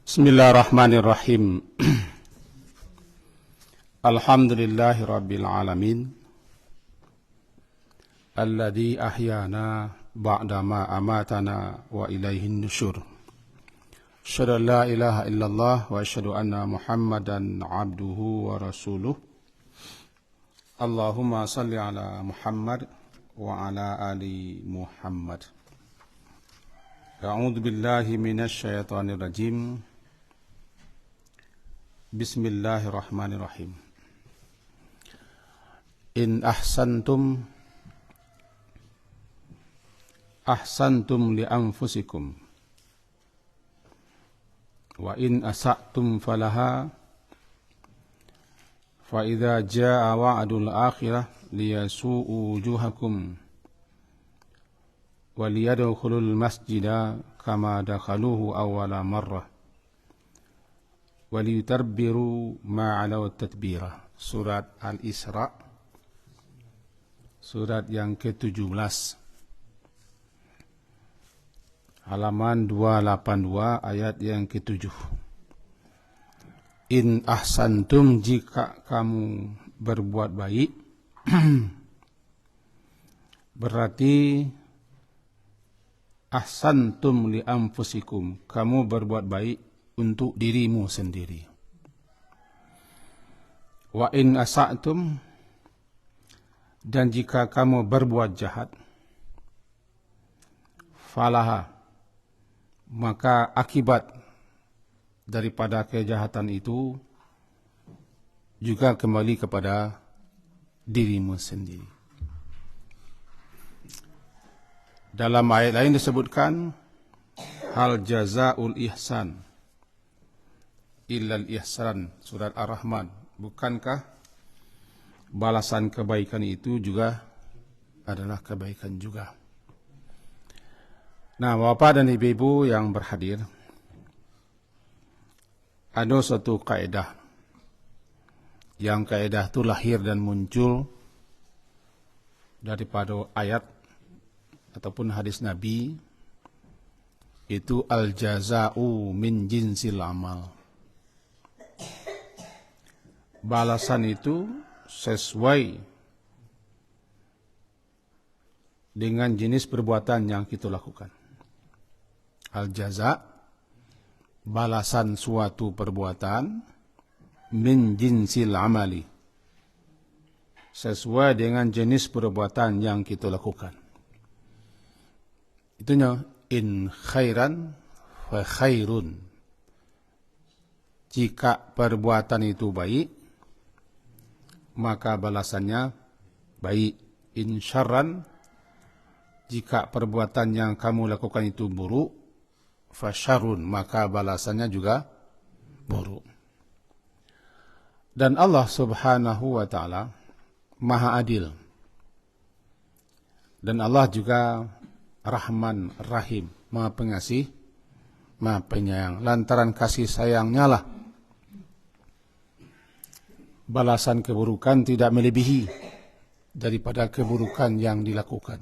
Bismillahirrahmanirrahim. Alhamdulillahi rabbil alamin. Alladzi ahyana ba'dama amatana wa ilaihin nusyur. Asyhadu an la ilaha illallah wa asyhadu anna Muhammadan abduhu wa rasuluh. Allahumma salli ala Muhammad wa ala ali Muhammad. A'udzu billahi minasy syaithanir rajim. Bismillahirrahmanirrahim. In ahsantum li anfusikum wa in asa'tum falaha fa idza jaa wa'dul akhirah liyasu'u wujuhakum wa liyadkhulul masjida kama dakhaluhu awwala marrah waliyutarbiru ma'alaw tadbira. Surat Al-Isra, surat yang ke-17, halaman 282, ayat yang ke-7. In ahsantum, jika kamu berbuat baik, berarti ahsantum li anfusikum, kamu berbuat baik untuk dirimu sendiri. Wa in asa'tum, dan jika kamu berbuat jahat, falaha, maka akibat daripada kejahatan itu juga kembali kepada dirimu sendiri. Dalam ayat lain disebutkan, hal jazaul ihsan illal ihsan, surat Ar-Rahman. Bukankah balasan kebaikan itu juga adalah kebaikan juga? Nah, Bapak dan Ibu yang berhadir, ada satu kaidah, yang kaidah itu lahir dan muncul daripada ayat ataupun hadis Nabi, itu al-jaza'u min jinsil amal. Balasan itu sesuai dengan jenis perbuatan yang kita lakukan. Al-jaza', balasan suatu perbuatan, min jinsil amali, sesuai dengan jenis perbuatan yang kita lakukan. Itunya in khairan fa khairun. Jika perbuatan itu baik, maka balasannya baik. In syarran, jika perbuatan yang kamu lakukan itu buruk, fa syarrun, maka balasannya juga buruk. Dan Allah Subhanahu wa ta'ala Maha Adil. Dan Allah juga Rahman Rahim, Maha Pengasih, Maha Penyayang. Lantaran kasih sayangnya lah balasan keburukan tidak melebihi daripada keburukan yang dilakukan.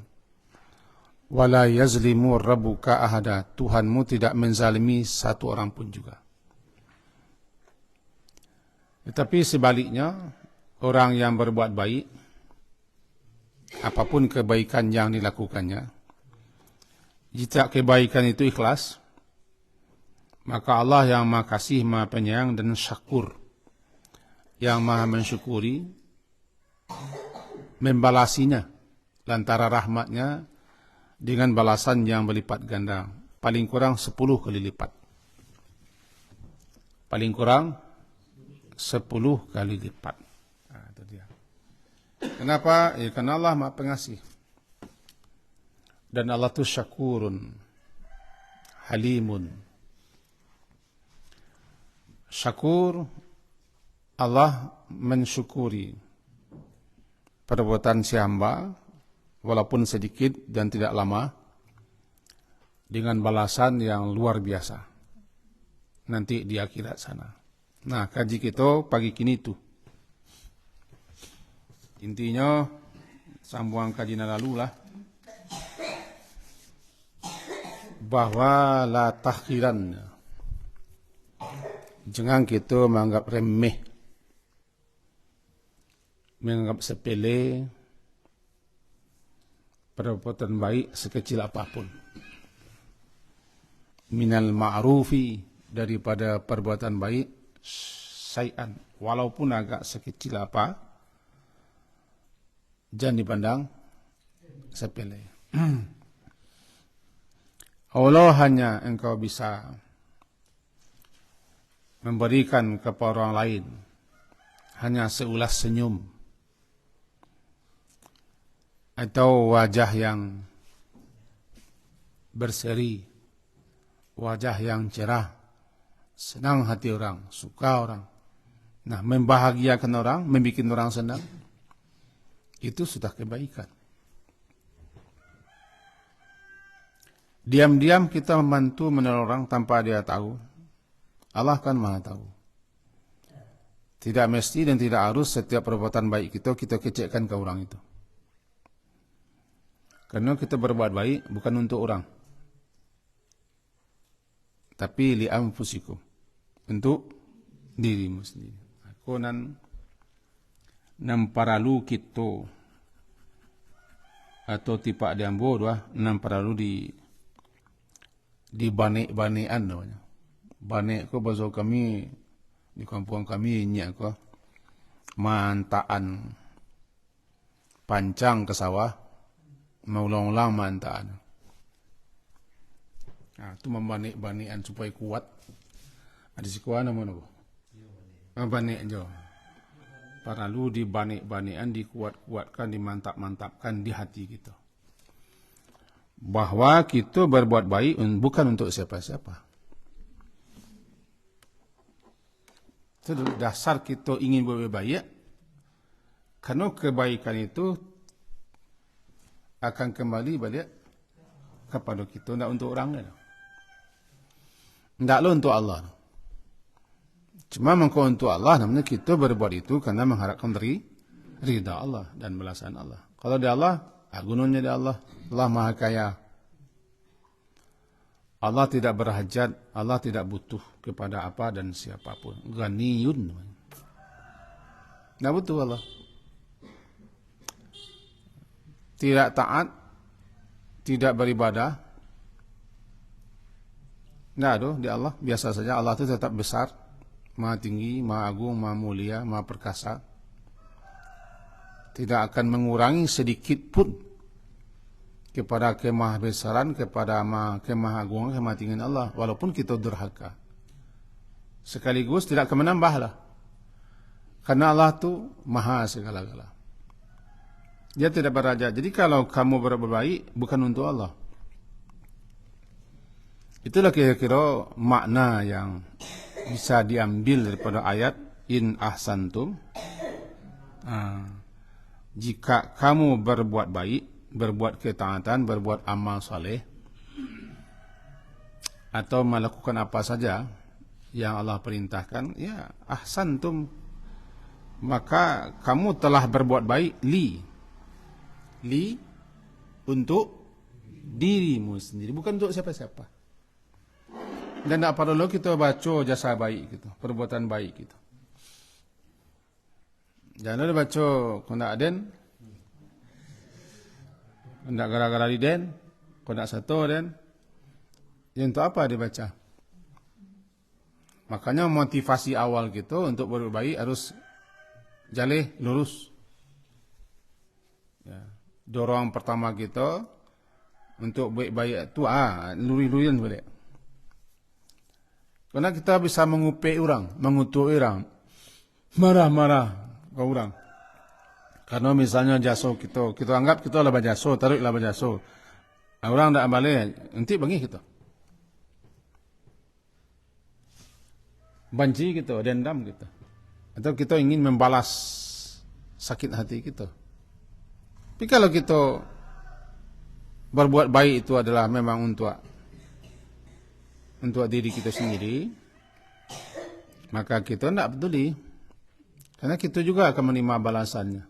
Wala yazlimu rabbuka ahada, Tuhanmu tidak menzalimi satu orang pun juga. Tetapi sebaliknya, orang yang berbuat baik, apapun kebaikan yang dilakukannya, jika kebaikan itu ikhlas, maka Allah yang Maha Kasih, Maha Penyayang dan Syakur, yang Maha mensyukuri, membalasinya lantaran rahmatnya dengan balasan yang berlipat ganda, paling kurang 10 kali lipat. Paling kurang 10 kali lipat. Nah, itu dia. Kenapa? Ya, karena Allah Maha Pengasih. Dan Allah itu syakurun, halimun. Syakur, Allah mensyukuri perbuatan si hamba, walaupun sedikit dan tidak lama, dengan balasan yang luar biasa nanti di akhirat sana. Nah, kaji kita pagi kini itu intinya sambungan kaji lalu lah, bahwa la tahqiran, Jangan kita menganggap remeh, menganggap sepele perbuatan baik sekecil apapun. Minal ma'rufi, daripada perbuatan baik, syai'an, walaupun agak sekecil apa, jangan dipandang sepele. Allah hanya engkau bisa memberikan kepada orang lain hanya seulas senyum atau wajah yang berseri, wajah yang cerah, senang hati orang, suka orang. Nah, membahagiakan orang, membuat orang senang, itu sudah kebaikan. Diam-diam kita membantu menolong orang tanpa dia tahu. Allah kan maha tahu. Tidak mesti dan tidak harus setiap perbuatan baik kita kecekkan ke orang itu. Karena kita berbuat baik bukan untuk orang, tapi li anfusikum, untuk dirimu sendiri. Aku nan paralu kita atau tipak diambo doa nan paralu di banek-banekan namanya. Banek ko bahasa kami di kampung kami nyak ko mantaan pancang ke sawah mau ulang-ulang mantaan. Nah, itu membanek-banekan supaya kuat. Ada si kuat nama apa? Banek jo. Paralu di banek-banekan, dikuat-kuatkan, dimantap-mantapkan di hati kita. Bahwa kita berbuat baik bukan untuk siapa-siapa. Itu dasar kita ingin berbuat baik, karena kebaikan itu akan kembali balik kepada kita, tidak untuk orang lain. Tidaklah untuk Allah. Cuma mengkau untuk Allah, namanya kita berbuat itu karena mengharapkan ridha Allah dan balasan Allah. Kalau di Allah, gunanya di Allah. Allah maha kaya. Allah tidak berhajat, Allah tidak butuh kepada apa dan siapapun. Ghaniyun. Tidak butuh Allah. Tidak taat, tidak beribadah. Tidak ada di Allah. Biasa saja Allah itu tetap besar, maha tinggi, maha agung, maha mulia, maha perkasa. Tidak akan mengurangi sedikit pun kepada kemahabesaran, kepada kemahagungan, kemahatinggian Allah, walaupun kita durhaka. Sekaligus tidak akan menambahlah, karena Allah itu maha segala-gala. Dia tidak beraja. Jadi kalau kamu berbuat baik bukan untuk Allah. Itulah kira-kira makna yang bisa diambil daripada ayat in ahsantum. Jika kamu berbuat baik, berbuat ketaatan, berbuat amal soleh, atau melakukan apa saja yang Allah perintahkan, ya ahsantum, maka kamu telah berbuat baik untuk dirimu sendiri, bukan untuk siapa-siapa. Dan tak perlu kita baca jasa baik gitu, perbuatan baik gitu. Jangan ada baca kondak aden, kondak gara-gara di den, kondak satu den. Yang untuk apa dibaca? Makanya motivasi awal kita untuk berbuat baik harus jalih lurus. Ya. Dorong pertama kita untuk baik-baik itu luri-lurian balik. Karena kita bisa mengupai orang, mengutuk orang, marah-marah ke orang. Karena misalnya jaso kita anggap kita lah bajaso, tarik lah bajaso. Orang tak balik, nanti bagi kita. Banci kita, dendam kita. Atau kita ingin membalas sakit hati kita. Tapi kalau kita berbuat baik itu adalah memang untuk diri kita sendiri, maka kita tidak peduli, karena kita juga akan menerima balasannya.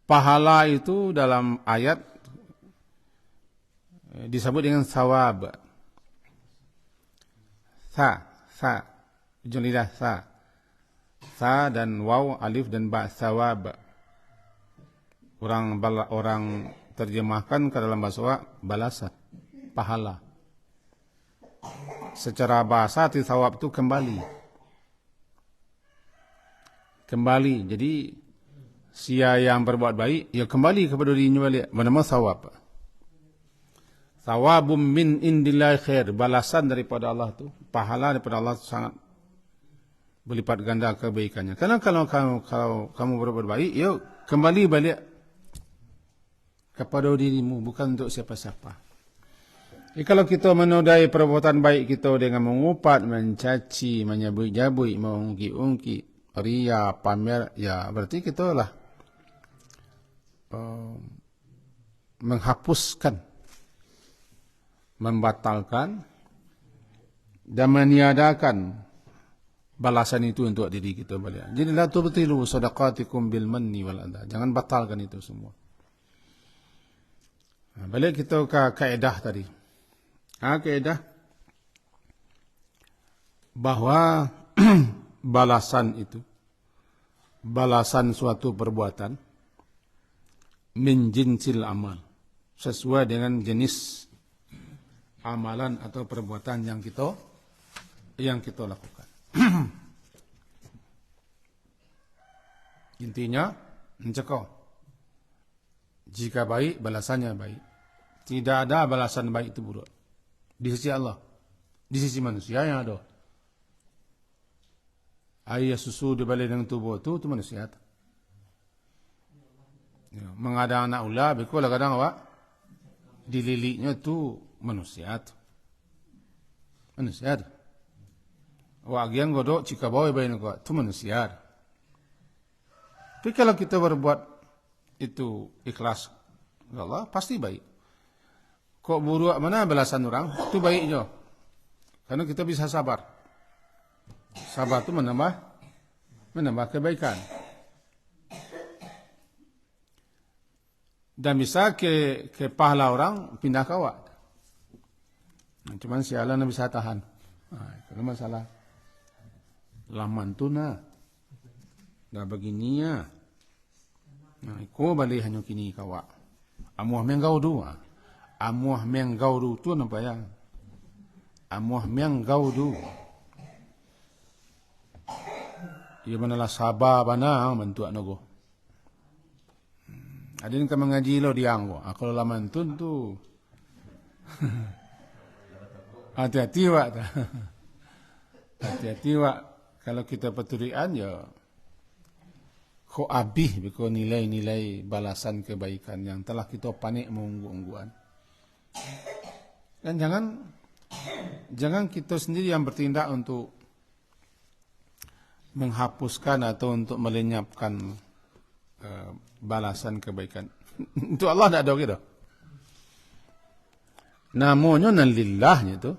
Pahala itu dalam ayat disebut dengan thawab. ujung lidah sa. Sa dan waw, alif dan ba, thawab. Orang terjemahkan ke dalam bahasa Arab balasan, pahala. Secara bahasa thawab itu kembali. Kembali. Jadi sia yang berbuat baik, ya kembali kepada dirinya balik. Bernama thawab. Thawabum min indillahi khair, balasan daripada Allah tu, pahala daripada Allah sangat berlipat ganda kebaikannya. Karena kalau kamu berbuat baik, ya kembali balik kepada dirimu, bukan untuk siapa-siapa. Jadi kalau kita menodai perbuatan baik kita dengan mengupat, mencaci, menyabui-jabui, mengungki-ungki, ria, pamer, ya berarti kita lah menghapuskan, membatalkan dan meniadakan balasan itu untuk diri kita balik. Jadi la tubtilu sadaqatikum bil manni wal adha. Jangan batalkan itu semua. Balik kita ke kaedah tadi. Kaedah bahwa balasan itu, balasan suatu perbuatan min jinsil amal, sesuai dengan jenis amalan atau perbuatan yang kita lakukan. Intinya mencekau. Jika baik, balasannya baik. Tidak ada balasan baik itu buruk. Di sisi Allah. Di sisi manusia yang ada. Air susu di balik dengan tubuh itu manusia. Ya, mengada anak ular, bikulah kadang awak dililiknya itu manusia. Manusia. Awak yang godok jika bawa bayi nak itu manusia. Tapi kalau kita berbuat itu ikhlas Allah pasti baik. Kok buruk mana balasan orang itu baiknya. Karena kita bisa sabar. Sabar itu menambah kebaikan. Dan bisa ke pahala orang pindah ke awak. Cuman sialan bisa tahan. Itu masalah. Laman tu na. Dah begini ya. Ko balik hanya kini kawa. Amuah menggau dua. Amuah menggau du tu nampak ya. Amuah menggau du. Ia manalah sabar bana mentua nago. Adin ka mengaji lo dianggo. Aku laman tu. Hati-hati wak. Hati-hati wak. Kalau kita peturian ya. Kok abih biko nilai-nilai balasan kebaikan yang telah kita panik mengunggu-ungguan. Dan jangan kita sendiri yang bertindak untuk menghapuskan atau untuk melenyapkan balasan kebaikan. Untuk Allah tidak ada gitu. Namanya nan lillahnya itu.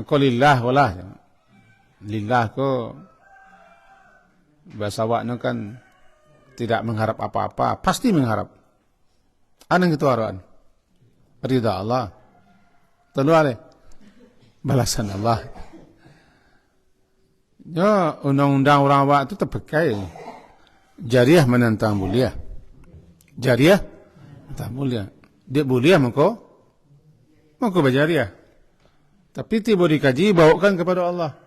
Kau lillah walah. Lillah ko bahasa awaknya kan tidak mengharap apa-apa, pasti mengharap. Anang itu harapan. Ridha Allah. Tentu ale. Balasan Allah. Ya, undang-undang orang awak itu terpakai. Jariah menentang mulia. Jariah menentang mulia. Dia mulia maka berjariah. Tapi tiba dikaji bawakan kepada Allah.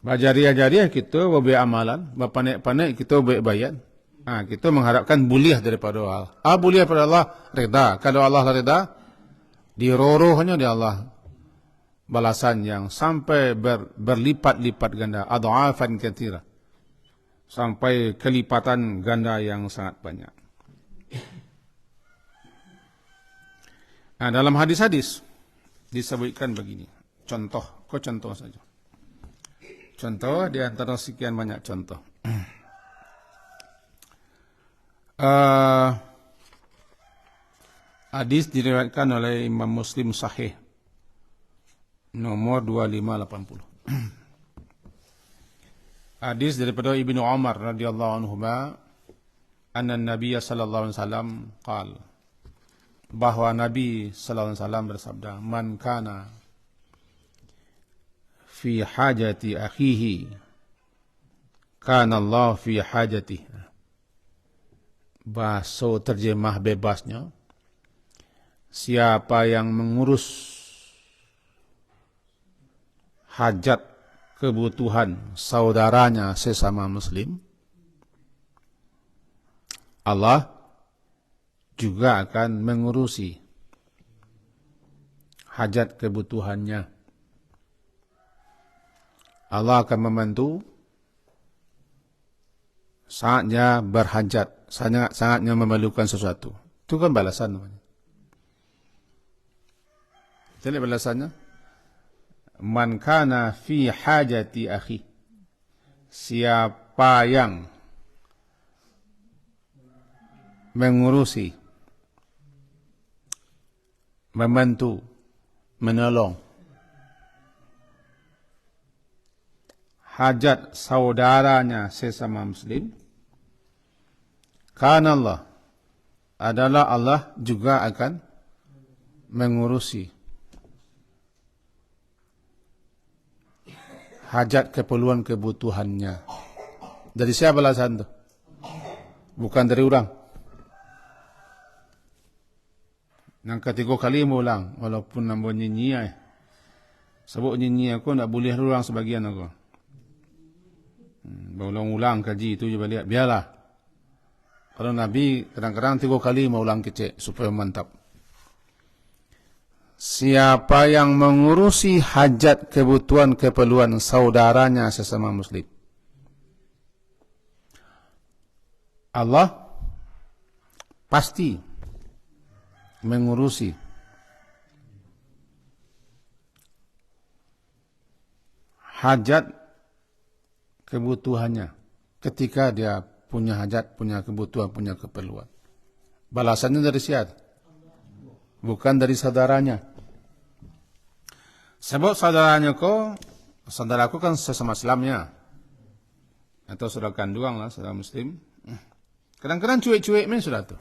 Jariah-jariah kita berbuat amalan, berpanek-panek kita buat bayan. Kita mengharapkan buliah daripada Allah. Buliah daripada Allah reda. Kalau Allah reda, dirorohnya di Allah balasan yang sampai berlipat-lipat ganda, adha'afan katsira. Sampai kelipatan ganda yang sangat banyak. Dalam hadis-hadis disebutkan begini. Contoh saja. Contoh di antara sekian banyak contoh. Hadis diriwayatkan oleh Imam Muslim Sahih nomor 2580. Hadis daripada Ibnu Umar radhiyallahu anhuma, anna Nabiy sallallahu alaihi wasallam qala, bahwa Nabi sallallahu alaihi wasallam bersabda, man kana fi hajati akhihi kana Allah fi hajati. Bahasa terjemah bebasnya, siapa yang mengurus hajat kebutuhan saudaranya sesama muslim, Allah juga akan mengurusi hajat kebutuhannya. Allah akan membantu saatnya berhajat, sangatnya memerlukan sesuatu. Itu kan balasan namanya. Jadi balasannya, man kana fi hajati akhi, siapa yang mengurusi, membantu, menolong hajat saudaranya sesama muslim, karena Allah adalah Allah juga akan mengurusi hajat keperluan kebutuhannya. Dari siapa balasan itu? Bukan dari orang. Yang ketiga kali ulang, walaupun nambah nyanyi, sebab nyanyi aku nak boleh ulang sebagian aku. Ulang-ulang kaji itu je balik, biarlah. Kalau Nabi kadang-kadang 3 kali mau ulang kecil supaya mantap. Siapa yang mengurusi hajat kebutuhan keperluan saudaranya sesama muslim, Allah pasti mengurusi hajat kebutuhannya ketika dia punya hajat, punya kebutuhan, punya keperluan. Balasannya dari siapa? Bukan dari saudaranya. Sebab saudaraku kan sesama Islamnya, atau saudara kandung lah, saudara muslim. Kadang-kadang cuek-cuek main sudah tu.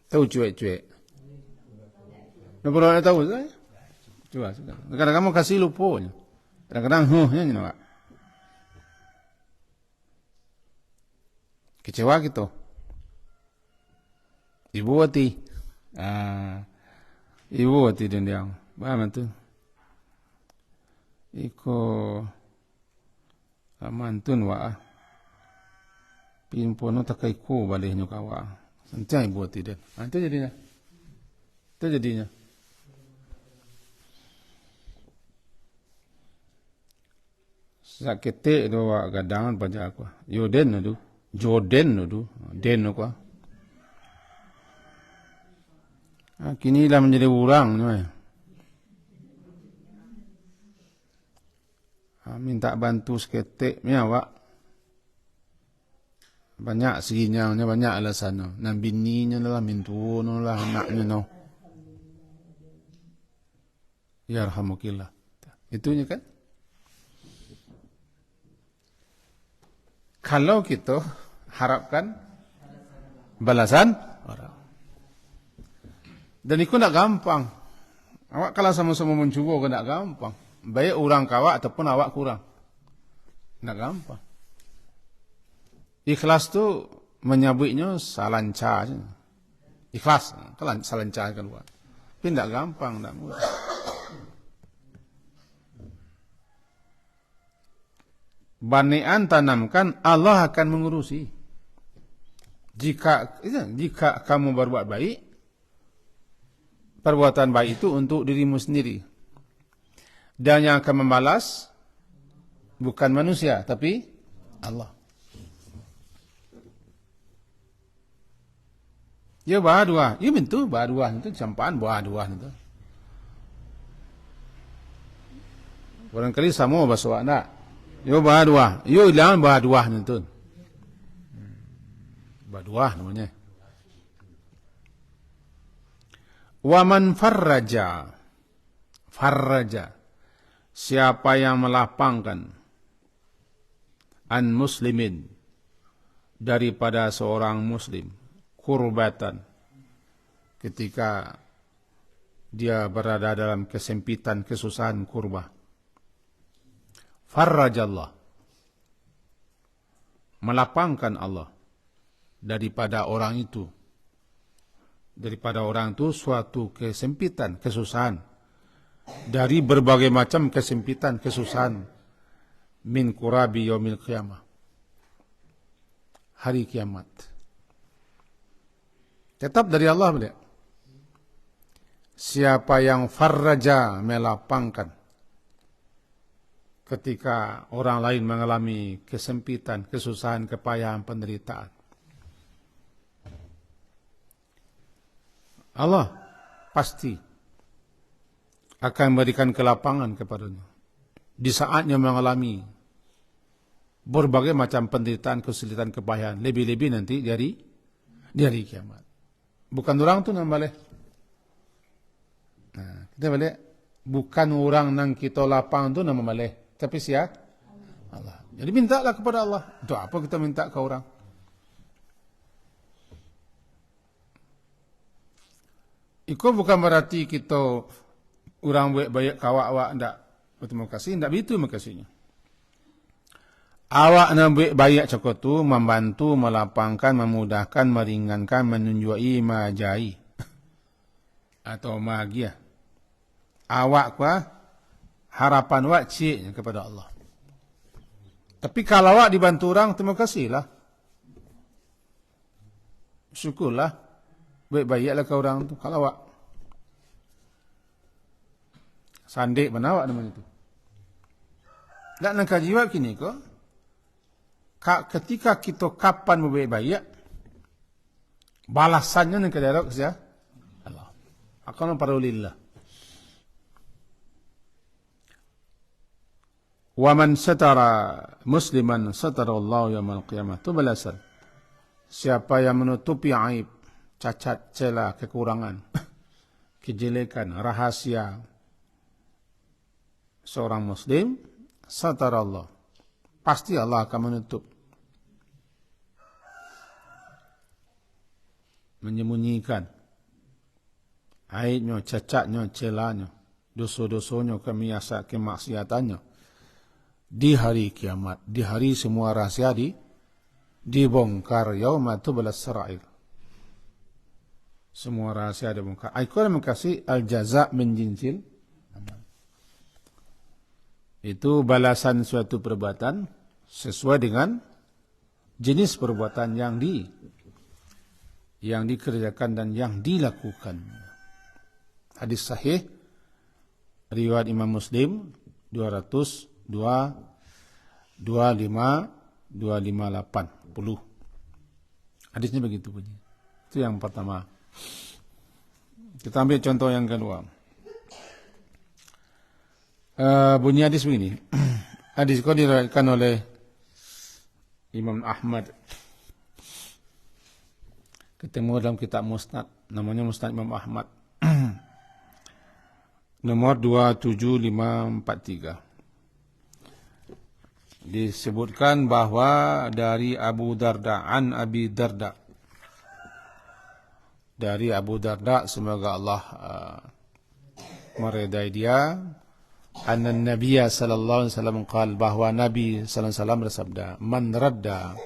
Tahu cuek-cuek? Nak tahu saya? Coba. Kadang-kadang kamu kasih lupa. Kadang-kadang nya nak. Kecewa gitu. Ibu hati. Ibu hati dan dia. Paham tu? Iko amantun wa. Pimpono takai ko balihnya kawa. Santai ibu hati dan. Itu jadinya. Itu jadinya. Sakit tu wa gadangan pajak aku. Yoden tu. Jordan tu. Den aku. Kini dah menjadi orang ni. Minta bantu seketik ni awak. Banyak seginyangnya, banyak alasan. Nan bininya lah, mintu lah, anaknya no. Ya rahmukillah. Itunya kan. Kalau kita harapkan balasan orang. Dan itu tak gampang. Awak kalau sama-sama mencuba ke tak gampang. Baik orang kawak ataupun awak kurang. Tak gampang. Ikhlas tu menyabitnya salancar. Ikhlas. Salancar keluar. Tapi tak gampang. Tak mudah. Banian tanamkan, Allah akan mengurusi. Jika kamu berbuat baik, perbuatan baik itu untuk dirimu sendiri. Dan yang akan membalas bukan manusia, tapi Allah. Ya bahadua, ya bentuk bahadua itu campaan bahadua itu. Barangkali sama bahasa nak. Yo bahadua, yo ilang bahadua itu. Bahadua namanya. Waman farraja, siapa yang melapangkan an muslimin daripada seorang muslim kurbatan ketika dia berada dalam kesempitan, kesusahan, kurba. Farrajallah, melapangkan Allah daripada orang itu, suatu kesempitan, kesusahan, dari berbagai macam kesempitan, kesusahan, min kurabi yaumil qiyamah, hari kiamat. Tetap dari Allah beliau. Siapa yang farraja, melapangkan ketika orang lain mengalami kesempitan, kesusahan, kepayahan, penderitaan, Allah pasti akan memberikan kelapangan kepadanya di saatnya mengalami berbagai macam penderitaan, kesulitan, kepayahan, lebih-lebih nanti dari hari kiamat. Bukan orang tu yang boleh. Nah, kita boleh bukan orang nang kita lapang tu nama boleh, tapi siapa? Allah. Jadi mintalah kepada Allah. Untuk apa kita minta ke orang? Itu bukan berarti kita orang baik kawak ndak berterima kasih, ndak begitu makasihnya. Awak nak baik cakap tu membantu, melapangkan, memudahkan, meringankan, menunjui, majai atau bahagia. Awak kuah harapan awak cik kepada Allah. Tapi kalau awak dibantu orang, terima kasihlah. Syukurlah. Baik-baiklah ke orang tu. Kalau awak sandik mana awak namanya itu. Tak nak kaji awak kini ke? Ketika kita kapan baik-baik, balasannya nak kedarok saja. Allah. Akan parulillah. Wa man satara musliman satara Allah yaumil qiyamah. Itu balasan. Siapa yang menutupi aib, cacat, celah, kekurangan, kejelekan, rahasia seorang muslim, satara Allah. Pasti Allah akan menutup. Menyembunyikan aibnya, cacatnya, celahnya, dosa-dosanya, kemaksiatannya di hari kiamat, di hari semua rahasia dibongkar. Yauma tublas sarair. Semua rahasia dibongkar. Al-Quran mengkasih al-jaza' min jinsil amal. Itu balasan suatu perbuatan sesuai dengan jenis perbuatan yang dikerjakan dan yang dilakukan. Hadis sahih riwayat Imam Muslim 258. Hadisnya begitu bunyi. Itu yang pertama. Kita ambil contoh yang kedua. Bunyi hadis begini. Hadis itu diriwayatkan oleh Imam Ahmad. Ketemu dalam kitab Musnad, namanya Musnad Imam Ahmad. Nomor 27543. Disebutkan bahwa dari Abu Darda, an Abi Darda, dari Abu Darda, semoga Allah meridai dia, anna Nabiya sallallahu alaihi wasallam qala, bahwa Nabi sallallahu alaihi wasallam bersabda, man radda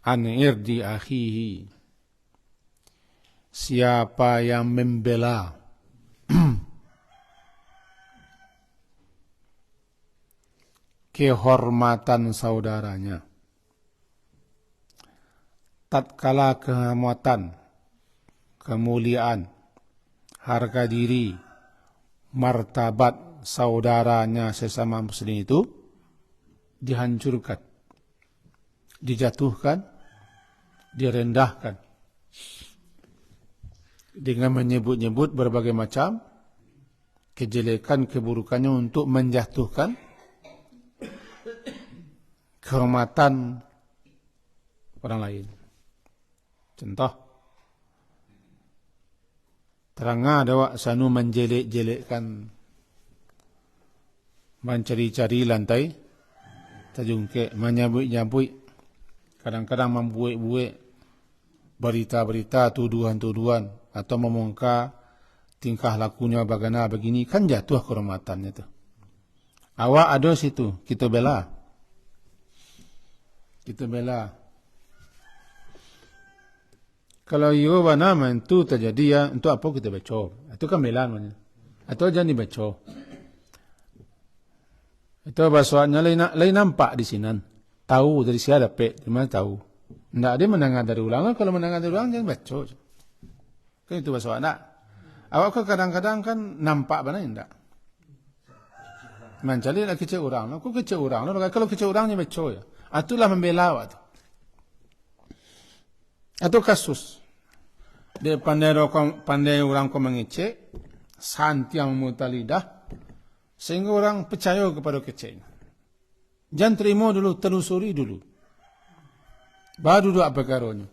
an irdi akhihi, siapa yang membela kehormatan saudaranya, tatkala kehormatan, kemuliaan, harga diri, martabat saudaranya sesama muslim itu dihancurkan, dijatuhkan, direndahkan dengan menyebut-nyebut berbagai macam kejelekan, keburukannya untuk menjatuhkan kehormatan orang lain. Contoh, terangah ada wak sanu menjelek-jelekkan, mencari-cari lantai, terjungkit, menyabui-nyabui, kadang-kadang membuat-buat berita-berita, tuduhan-tuduhan atau memongkar tingkah lakunya bagaimana begini, kan jatuh kehormatannya tu. Awak ada situ, kita bela. Kita bela. Kalau you bana mentu terjadi ya, untuk apa kita baca? Itu kan bela namanya. Atau jangan dibaca. Itu bahasanya lain nampak di sini. Tahu dari siapa dapat, di mana tahu. Tidak dia mendengar dari ulang. Kalau mendengar dari ulang jangan baca. Kan itu bahasa nak. Awak kan kadang-kadang kan nampak mana tidak. Mencari nak kecil orang. Aku kecil orang. Kalau kecil orangnya baca ya. Itulah membela awak tu. Atau kasus. Dia pandai orang kau mengecek. Santi yang mutalidah. Sehingga orang percaya kepada kecil. Jangan terima dulu, telusuri dulu. Baru doa perkaranya.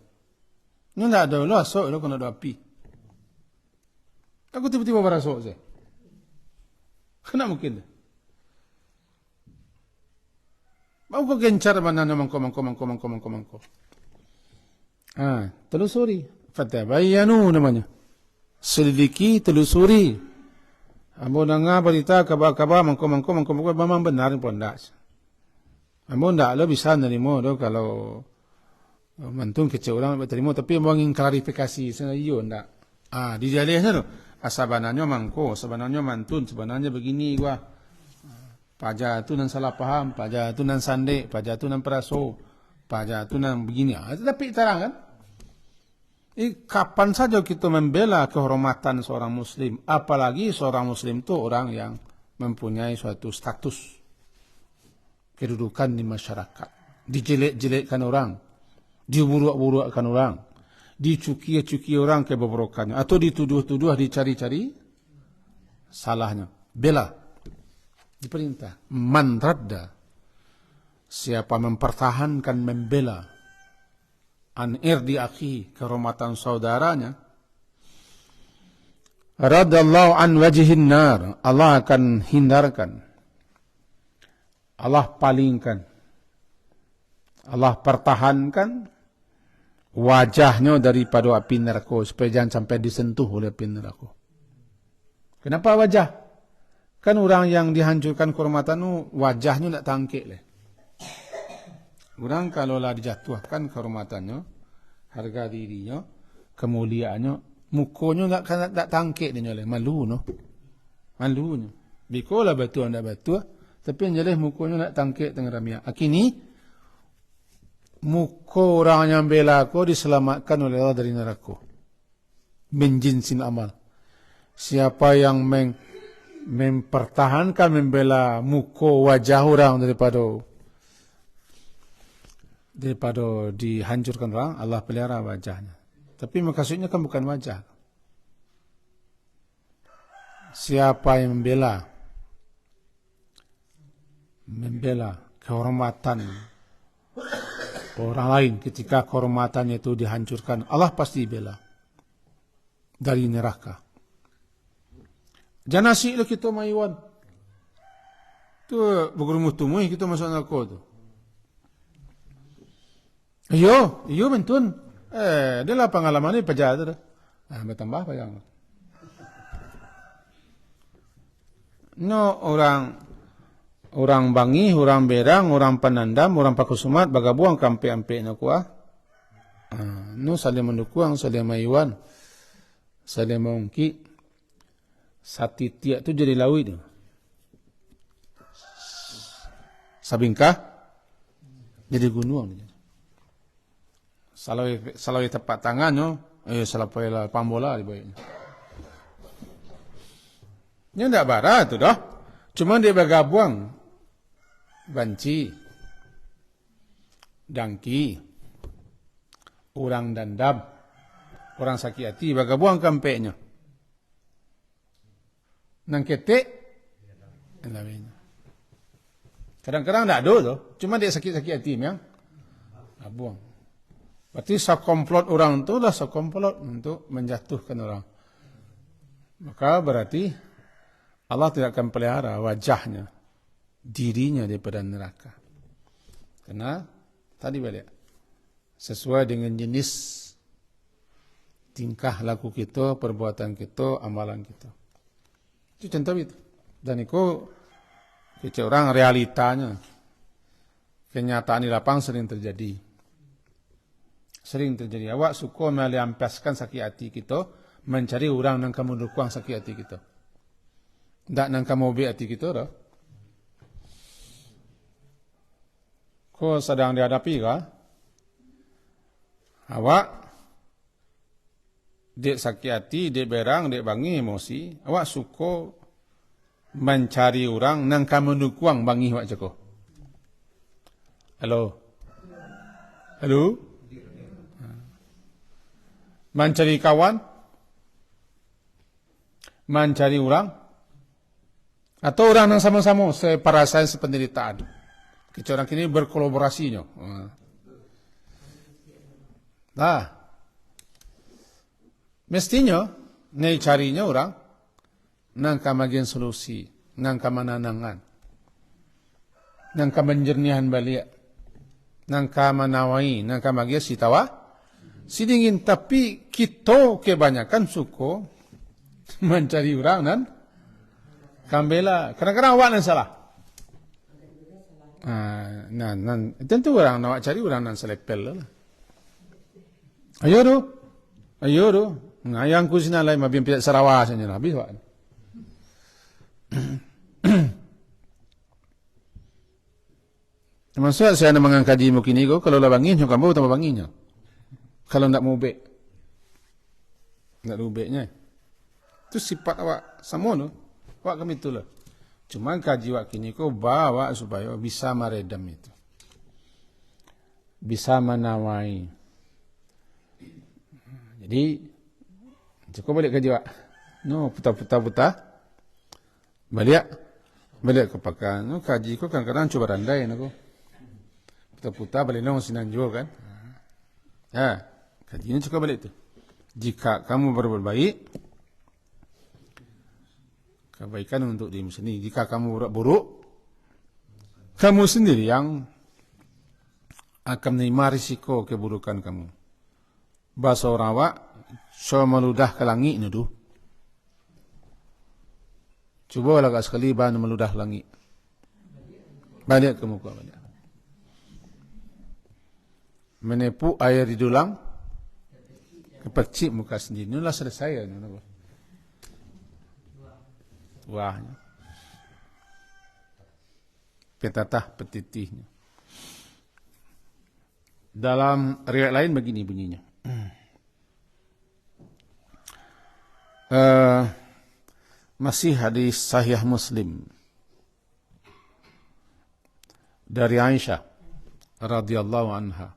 Ini tidak ada lah, so itu kena doa api. Aku tiba-tiba berasuk saya. Kenapa mungkin? Mau kau gencar mana mangko. Telusuri. Fatabayyanu namanya. Selidiki, telusuri. Ambo dengar berita kabar-kabar mangko memang benar pun tak. Ambo tak lo bisa nerima tu kalau mantun kecil orang berterima, tapi ambo ingin klarifikasi senario tak. Di jalihnya tu. Sebenarnya mangko, sebenarnya mantun, sebenarnya begini gua. Paja tu nan salah paham, paja tu nan sandek, paja tu nan peraso, paja tu nan begini. Tapi terang kan? Kapan saja kita membela kehormatan seorang Muslim, apalagi seorang Muslim itu orang yang mempunyai suatu status kedudukan di masyarakat, dijelek-jelekkan orang, diburuk-burukkan orang, dicuki-cuki orang kebobrokannya, atau dituduh-tuduh, dicari-cari salahnya. Bela, diperintah. Man radda, siapa mempertahankan, membela an irdi akhi, kehormatan saudaranya, radallahu an wajhin nar, Allah akan hindarkan, Allah palingkan, Allah pertahankan wajahnya daripada api neraka, supaya jangan sampai disentuh oleh api neraka. Kenapa wajah? Kan orang yang dihancurkan kehormatan itu wajahnya tak tangkik leh. Orang kalau lah dijatuhkan kehormatannya, harga dirinya, kemuliaannya, mukanya tak tangkik dia oleh malu no. Malunya. Bikolah batu anda batu, tapi yang jelas mukanya tak tangkik tengah ramia. Akini muka orang yang bela aku diselamatkan oleh Allah dari neraka. Menjinsin amal. Siapa yang mempertahankan, membela muka wajah orang daripada dihancurkan orang, Allah pelihara wajahnya. Tapi maksudnya kan bukan wajah. Siapa yang membela kehormatan orang lain ketika kehormatannya itu dihancurkan, Allah pasti bela dari neraka. Jangan asyiklah kita mayuan. Tu bergurumuh tumui kita masuk neraka tu. Iyo mentun. Dia lah pengalaman ni pajak tu dah. Bertambah pajak. No orang bangi, orang berang, orang penandam, orang pakusumat, bagabuang kampe-ampe na kuah. No saling mendukung, saling mayuan, saling mengungki. Sati tiak tu jadi lawi tu. Sabingkah jadi gunung. Salawai tepat tangannya, salawai lah pambola di bawahnya. Ini tidak barat tu dah. Cuma dia bergabuang. Banci, dangki, orang dandam, orang sakit hati, bergabuang kampenya. Nang ketek, kadang-kadang tak ada tu. Cuma dia sakit-sakit hati yang gabuang. Berarti sekomplot orang itu dah sekomplot untuk menjatuhkan orang. Maka berarti Allah tidak akan pelihara wajahnya, dirinya daripada neraka. Karena tadi balik sesuai dengan jenis tingkah laku kita, perbuatan kita, amalan kita. Itu contoh itu. Dan itu kecil orang realitanya. Kenyataan di lapangan sering terjadi. Sering terjadi. Awak suka melampiaskan sakit hati kita, mencari orang yang kamu dukung sakit hati kita. Tak yang kamu obek hati kita dah. Kau sedang dihadapi kah? Awak dek sakit hati, dek berang, dek bangi emosi. Awak suka mencari orang yang kamu dukung bangi awak cakap. Halo? Halo? Mencari kawan? Mencari orang? Atau orang yang sama-sama seperasaan sependeritaan? Kita orang ini berkolaborasinya. Nah, mestinya, nih carinya orang, nangka bagian solusi, nangka mananangan, nangka menjernihan balik, nangka manawai, nangka bagian sitawa, si dingin. Tapi kita kebanyakan suka mencari orang dan kambela. Kadang-kadang awak yang salah. Tentu orang nak cari orang yang selepel lah. Ayo do. Ngayang ku sinalay mabiyang piat Sarawak saja lah. Habis wak. Maksudnya saya nak mengangkaji mo kini ko, kalau labangin, yung kamu tambah banginnya. Kalau nak mubek. Nak lubeknya. Itu sifat awak sama no. Awak kami itulah. Cuma kaji wak kini ko bawa supaya bisa meredam itu. Bisa menawai. Jadi, cukup balik kaji wak. No, putar. Balik ke pakan. No, kaji ko kadang-kadang coba randai no. Putar balik no sinan juga kan. Kaji ini cukup balik tu. Jika kamu berbuat baik, kebaikan untuk dirimu sendiri. Jika kamu berbuat buruk, kamu sendiri yang akan menerima risiko keburukan kamu. Bahasa orang awak, so meludah ke langit ni tu. Cuba lagak sekali bahan meludah langit. Balik ke muka balik. Menepu air di dulang, kepecik muka sendiri. Inilah selesai. Wahnya. Petatah petitihnya. Dalam riwayat lain begini bunyinya. Masih hadis sahih Muslim dari Aisyah radhiyallahu anha,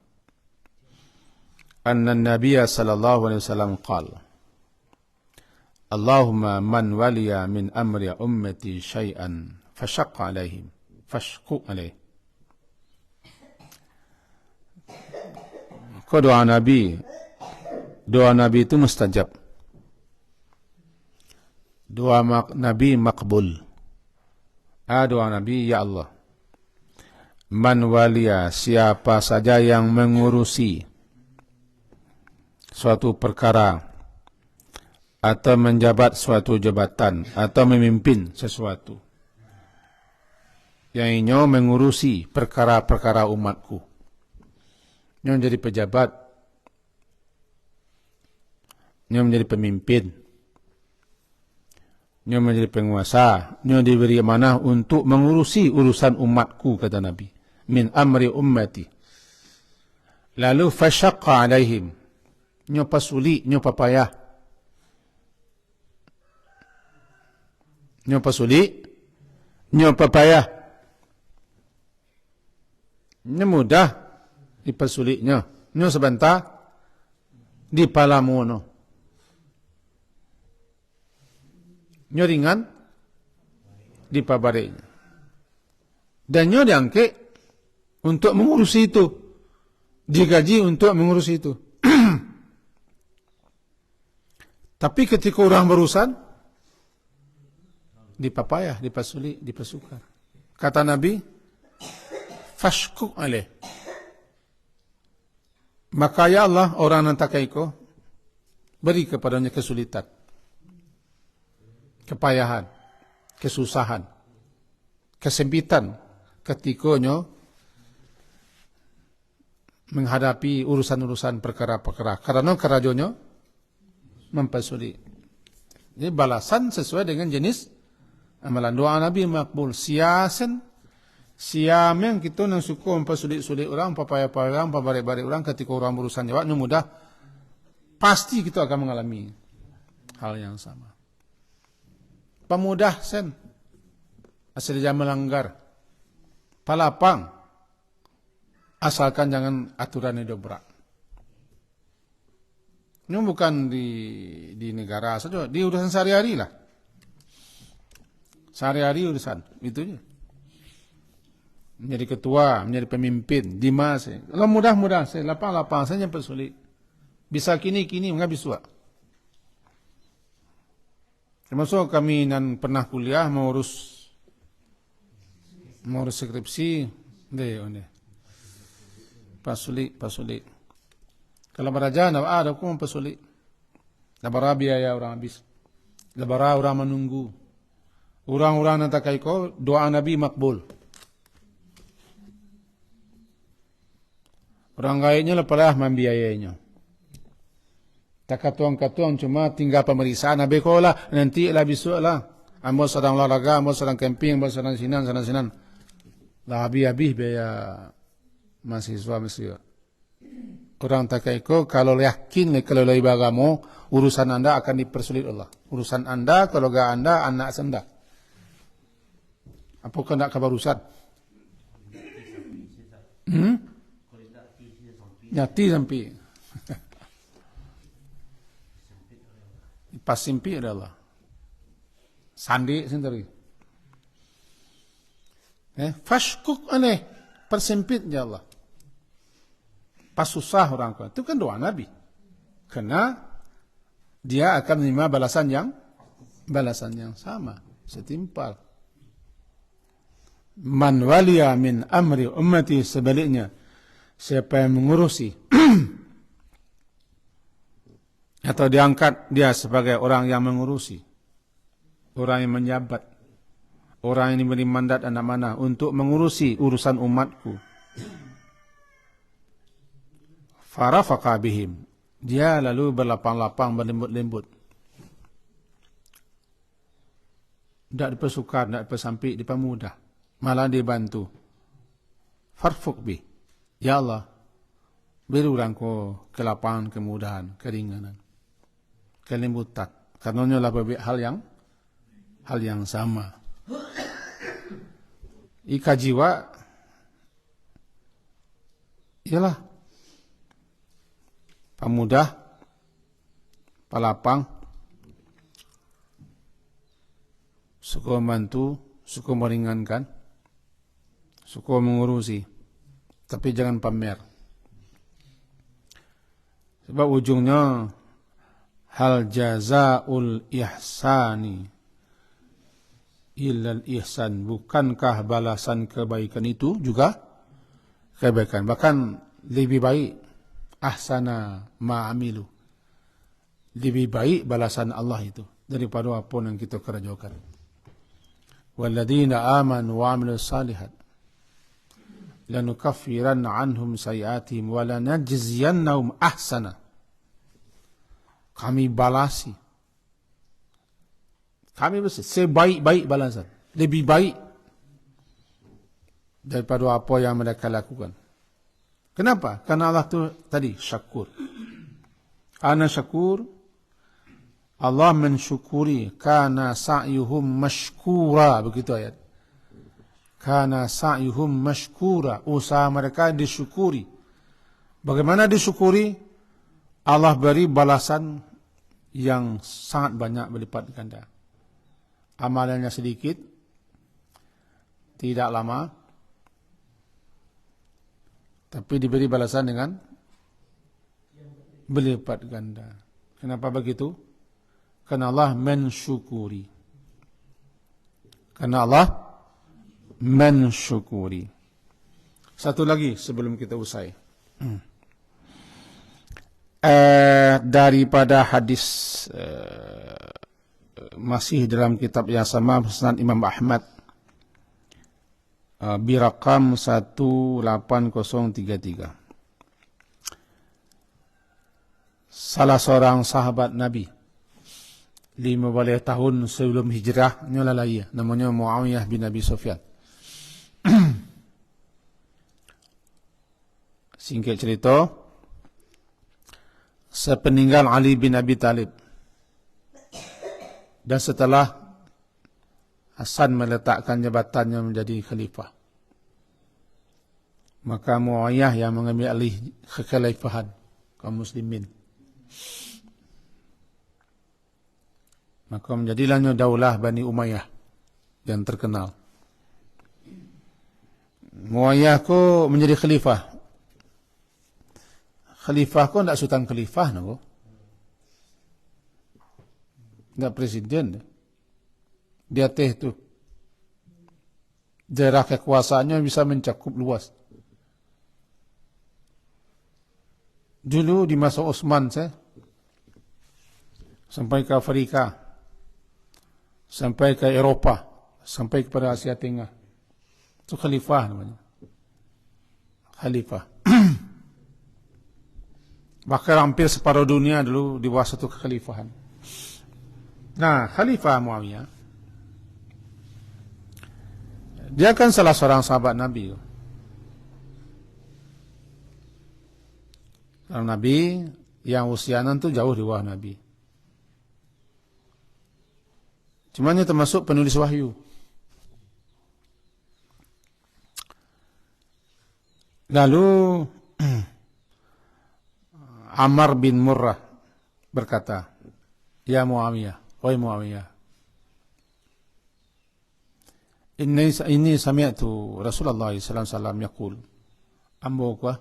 anna an-nabiy sallallahu alaihi wasallam qala, Allahumma man waliya min amri ummati syai'an fashaqqa alaihim fashqu alaih. Doa Nabi itu mustajab. Doa Nabi makbul. Doa Nabi, ya Allah, man waliya, siapa saja yang mengurusi suatu perkara atau menjabat suatu jabatan atau memimpin sesuatu, yang ini mengurusi perkara-perkara umatku, yang menjadi pejabat, yang menjadi pemimpin, yang menjadi penguasa, yang diberi amanah untuk mengurusi urusan umatku, kata Nabi, min amri ummati. Lalu fashaqqa alaihim, nyo pasuli, nyo papayah, nyo pasuli, nyo papayah, nyo mudah dipasuliknya, nyo sebentar dipalamuno, nyo ringan dipabariknya, dan nyo diangkat untuk mengurusi itu, digaji untuk mengurusi itu. Tapi ketika orang berurusan, dipapayah, dipasulik, dipasukar. Kata Nabi, fashku alaih. Maka ya Allah, orang yang takai ko, beri kepadanya kesulitan, kepayahan, kesusahan, kesempitan ketikanya menghadapi urusan-urusan perkara-perkara. Karena kerajonyo mempersulit. Jadi balasan sesuai dengan jenis amalan. Doa Nabi makbul. Siasen, siameng kita nang suka mempersulit-sulit orang, papaya-papaya orang, pabarik-barik orang ketika orang berurusan jawabnya mudah. Pasti kita akan mengalami hal yang sama. Pemudah sen, asal dia melanggar. Palapang, asalkan jangan aturan itu berat. Ini bukan di negara saja, di urusan sehari-hari lah. Sehari-hari urusan, itunya. Menjadi ketua, menjadi pemimpin, di masa. Kalau mudah-mudah, saya lapang-lapang saja persulit. Bisa kini-kini, enggak bisa. Termasuk kami nan pernah kuliah mengurus skripsi, deh. Pasulit. Kalau beraja, ada aku pasulit. Labara biaya orang habis. Labara orang menunggu. Orang-orang nanti kaiko doa Nabi makbul. Orang lainnya lepas membiayainya. Tak katuang-katuang cuma tinggal pemeriksaan. Nabi kau lah nanti lah besok lah. Ambil sedang olahraga, ambil sedang camping, ambil sedang sinan. Lah habis biaya mahasiswa. Orang tak kaiko kalau yakin kalau lebih agama urusan anda akan dipersulit Allah. Urusan anda, keluarga anda, anak anda. Apa kena kebarusan? Nyati sampai. Pas simpi adalah sandi sendiri. Fashkuk aneh persempit ya Allah. Pas susah orang kau. Itu kan doa Nabi. Karena dia akan menerima balasan yang sama, setimpal. Man waliya min amri ummati, sebaliknya siapa yang mengurusi atau diangkat dia sebagai orang yang mengurusi, orang yang menjabat, orang yang diberi mandat anak mana untuk mengurusi urusan umatku. Farafaqa bihim, dia lalu berlapang-lapang, berlembut-lembut. Tak dipersukar, tak dipersampik, dipermudah. Malah dibantu. Farfuq bih. Ya Allah, beri orangku kelapangan, kemudahan, keringanan, kelembutan. Karenanya lah hal yang sama. Ika jiwa, ialah pemudah, pelapang, suka membantu, suka meringankan, suka mengurusi, tapi jangan pamer. Sebab ujungnya hal jazaul ihsani illal ihsan, bukankah balasan kebaikan itu juga kebaikan, bahkan lebih baik. Ahsana ma'amilu, lebih baik balasan Allah itu daripada apa yang kita kerjakan. Walladzina amanu wa 'amilus salihat lanukaffiranna 'anhum sayi'atihim wa lanajziyannahum ahsana. Kami balasi, kami sebaik-baik balasan, lebih baik daripada apa yang mereka lakukan. Kenapa? Karena Allah tu tadi syakur. Ana syakur, Allah mensyukuri. Kana sa'yuhum mashkura, begitu ayat. Kana sa'yuhum mashkura, usaha mereka disyukuri. Bagaimana disyukuri? Allah beri balasan yang sangat banyak berlipat ganda. Amalannya sedikit, tidak lama, tapi diberi balasan dengan berlipat ganda. Kenapa begitu? Karena Allah mensyukuri. Karena Allah mensyukuri. Satu lagi sebelum kita usai. daripada hadis masih dalam kitab yang sama Musnad Imam Ahmad birakam 18033. Salah seorang sahabat Nabi 15 tahun sebelum hijrah nyolalaya, namanya Muawiyah bin Abi Sufyan. Singkat cerita, sepeninggal Ali bin Abi Talib dan setelah Hasan meletakkan jabatannya menjadi khalifah, maka Muawiyah yang mengambil alih kekhalifahan kaum muslimin. Maka menjadilahnya daulah Bani Umayyah yang terkenal. Muawiyah ko menjadi khalifah. Khalifah ko tidak sultan khalifah no. Tidak presiden. Dia teh tu. Daerah kekuasaannya bisa mencakup luas. Dulu di masa Utsman sampai ke Afrika, sampai ke Eropa, sampai kepada Asia Tengah. Itu khalifah namanya. Khalifah. Bahkan hampir separuh dunia dulu di bawah satu kekhalifahan. Nah, Khalifah Muawiyah, dia kan salah seorang sahabat Nabi. Nabi yang usianya itu jauh di bawah Nabi. Cuma dia termasuk penulis wahyu. Lalu Ammar bin Murrah berkata, "Ya Muawiyah, wahai Muawiyah, ini sami'tu Rasulullah sallallahu alaihi wasallam yaqul, ambo ko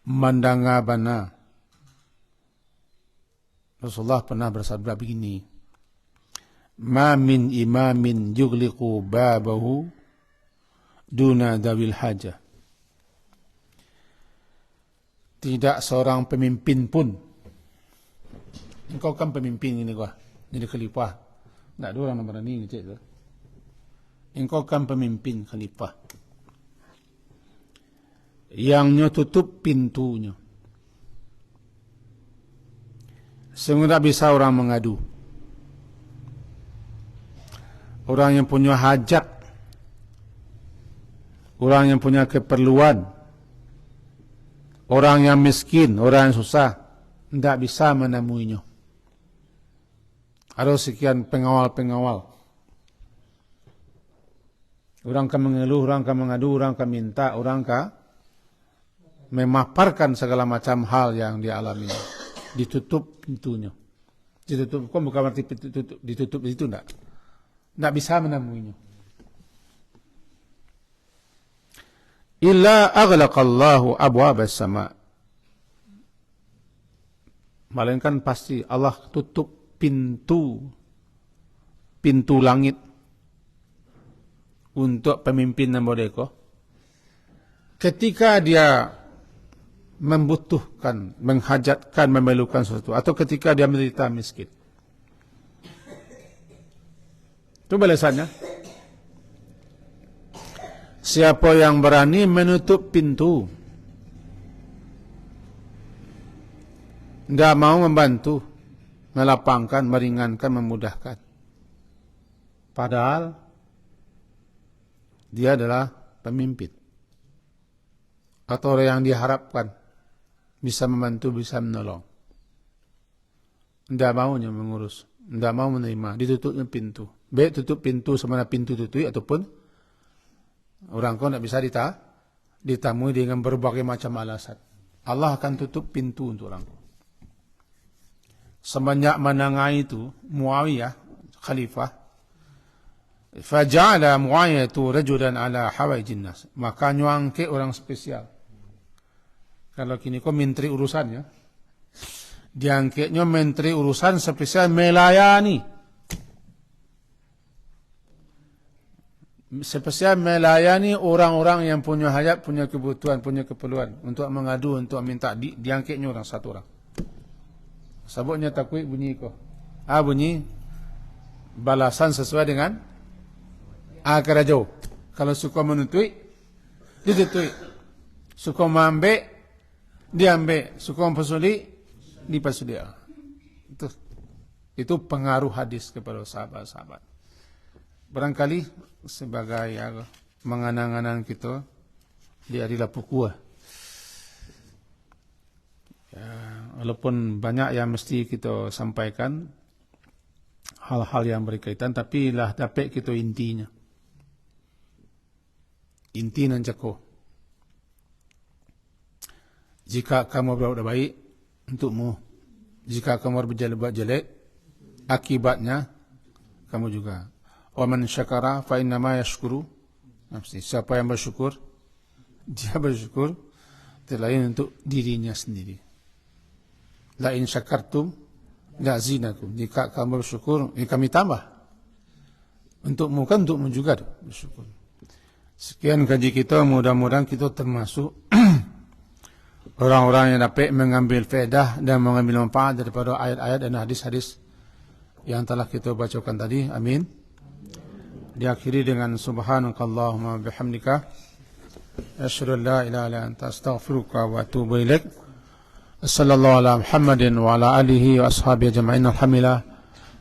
mandanga bana Rasulullah pernah bersabda begini, ma min imamin yughliqu babahu duna dawil hajah." Tidak seorang pemimpin pun, engkau kan pemimpin ini gua, jadi khalifah. Tak ada orang yang berani gitu. Engkau kan pemimpin khalifah. Yang tutup pintunya, sehingga tak bisa orang mengadu. Orang yang punya hajat, orang yang punya keperluan, orang yang miskin, orang yang susah, tidak bisa menemuinya. Ada sekian pengawal-pengawal. Orang akan mengeluh, orang akan mengadu, orang akan minta, orang akan memaparkan segala macam hal yang dia alami. Ditutup pintunya. Ditutup, kok bukan berarti ditutup itu tidak. Tidak bisa menemuinya. Illa aghlaqallahu abwabas sama. Melainkan pasti Allah tutup pintu langit untuk pemimpin yang bodeko. Ketika dia membutuhkan, menghajatkan, memerlukan sesuatu, atau ketika dia menderita miskin. Itu balasannya. Siapa yang berani menutup pintu, tidak mau membantu, melapangkan, meringankan, memudahkan, padahal dia adalah pemimpin atau orang yang diharapkan bisa membantu, bisa menolong, tidak maunya mengurus, tidak mau menerima, ditutupnya pintu. Baik tutup pintu semana pintu tutup, ataupun orang kau tidak bisa ditamui dengan berbagai macam alasan. Allah akan tutup pintu untuk orang kau. Semenjak menangai itu Muawiyah khalifah, faja'ala Muawiyah itu rajulan ala hawaijin nas, maka nyuangke orang spesial. Kalau kini kau menteri urusannya, diangkatnya menteri urusan spesial melayani Spesial melayani orang-orang yang punya hajat, punya kebutuhan, punya keperluan, untuk mengadu, untuk minta diangkitnya orang satu orang. Sabuknya takwid bunyi ko. Bunyi balasan sesuai dengan kerajau. Kalau suka menuntut, dituntut. Suka mengambil, diambil. Suka mempasuli, dipasuli. Itu pengaruh hadis kepada sahabat-sahabat. Barangkali sebagai menganang-anang kita, dia adalah pukul. Walaupun banyak yang mesti kita sampaikan, hal-hal yang berkaitan, tapi lah dapat kita intinya. Inti nan cako. Jika kamu berbuat baik, untukmu. Jika kamu berbuat jelek, akibatnya kamu juga. Wa man syakara fa innama yashkuru nafsi. Siapa yang bersyukur, dia bersyukur terlain untuk dirinya sendiri. La in syakartum la zinakum. Jika kamu bersyukur, kami tambah. Untukmu kan, untukmu juga bersyukur. Sekian kaji kita, mudah-mudahan kita termasuk orang-orang yang dapat mengambil faedah dan mengambil manfaat daripada ayat-ayat dan hadis-hadis yang telah kita bacakan tadi. Amin. Diakhiri dengan subhanakallahumma bihamdika asyhadu an la ilaha illa anta astaghfiruka wa atubu ilaik. Sallallahu ala Muhammadin wa ala alihi wa ashabihi ajma'in. Alhamdulillah.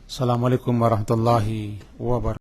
Assalamualaikum warahmatullahi wabarakatuh.